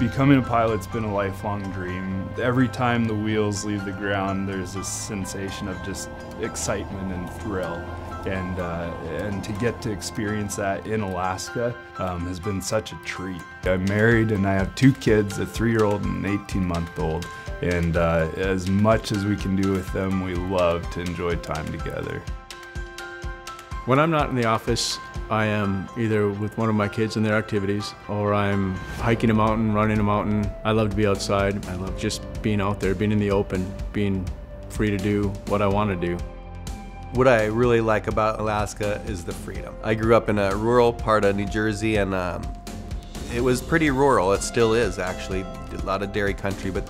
Becoming a pilot's been a lifelong dream. Every time the wheels leave the ground, there's this sensation of just excitement and thrill. And to get to experience that in Alaska has been such a treat. I'm married and I have 2 kids, a 3-year-old and an 18-month-old. And as much as we can do with them, we love to enjoy time together. When I'm not in the office, I am either with one of my kids in their activities, or I'm hiking a mountain, running a mountain. I love to be outside. I love just being out there, being in the open, being free to do what I want to do. What I really like about Alaska is the freedom. I grew up in a rural part of New Jersey, and it was pretty rural. It still is, actually. A lot of dairy country, but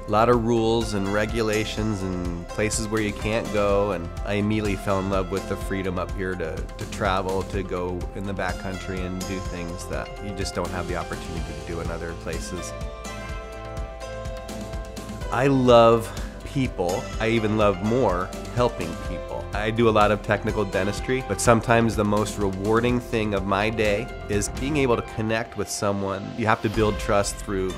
a lot of rules and regulations and places where you can't go. And I immediately fell in love with the freedom up here to travel, to go in the backcountry and do things that you just don't have the opportunity to do in other places. I love people. I even love more helping people. I do a lot of technical dentistry, but sometimes the most rewarding thing of my day is being able to connect with someone. You have to build trust through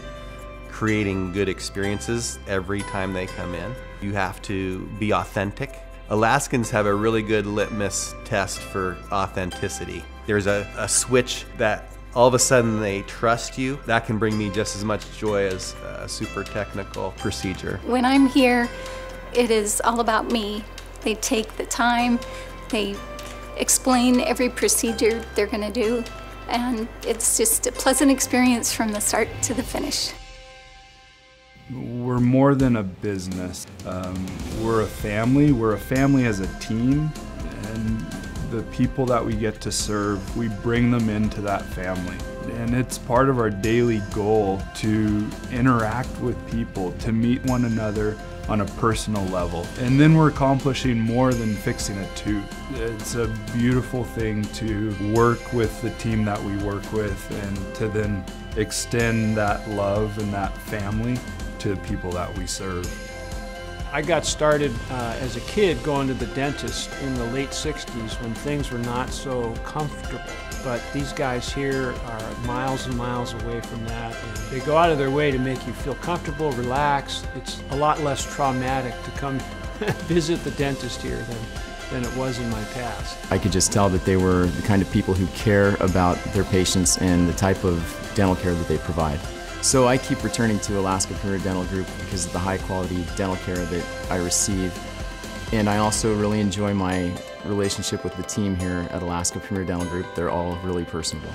creating good experiences every time they come in. You have to be authentic. Alaskans have a really good litmus test for authenticity. There's a switch that all of a sudden they trust you. That can bring me just as much joy as a super technical procedure. When I'm here, it is all about me. They take the time, they explain every procedure they're gonna do, and it's just a pleasant experience from the start to the finish. We're more than a business. We're a family. We're a family as a team, and the people that we get to serve, we bring them into that family. And it's part of our daily goal to interact with people, to meet one another on a personal level. And then we're accomplishing more than fixing a tooth. It's a beautiful thing to work with the team that we work with and to then extend that love and that family to the people that we serve. I got started as a kid going to the dentist in the late 60s when things were not so comfortable. But these guys here are miles and miles away from that. And they go out of their way to make you feel comfortable, relaxed. It's a lot less traumatic to come visit the dentist here than it was in my past. I could just tell that they were the kind of people who care about their patients and the type of dental care that they provide. So I keep returning to Alaska Premier Dental Group because of the high quality dental care that I receive. And I also really enjoy my relationship with the team here at Alaska Premier Dental Group. They're all really personable.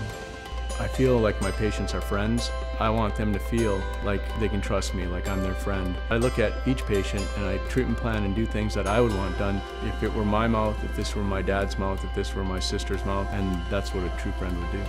I feel like my patients are friends. I want them to feel like they can trust me, like I'm their friend. I look at each patient and I treatment plan and do things that I would want done if it were my mouth, if this were my dad's mouth, if this were my sister's mouth, and that's what a true friend would do.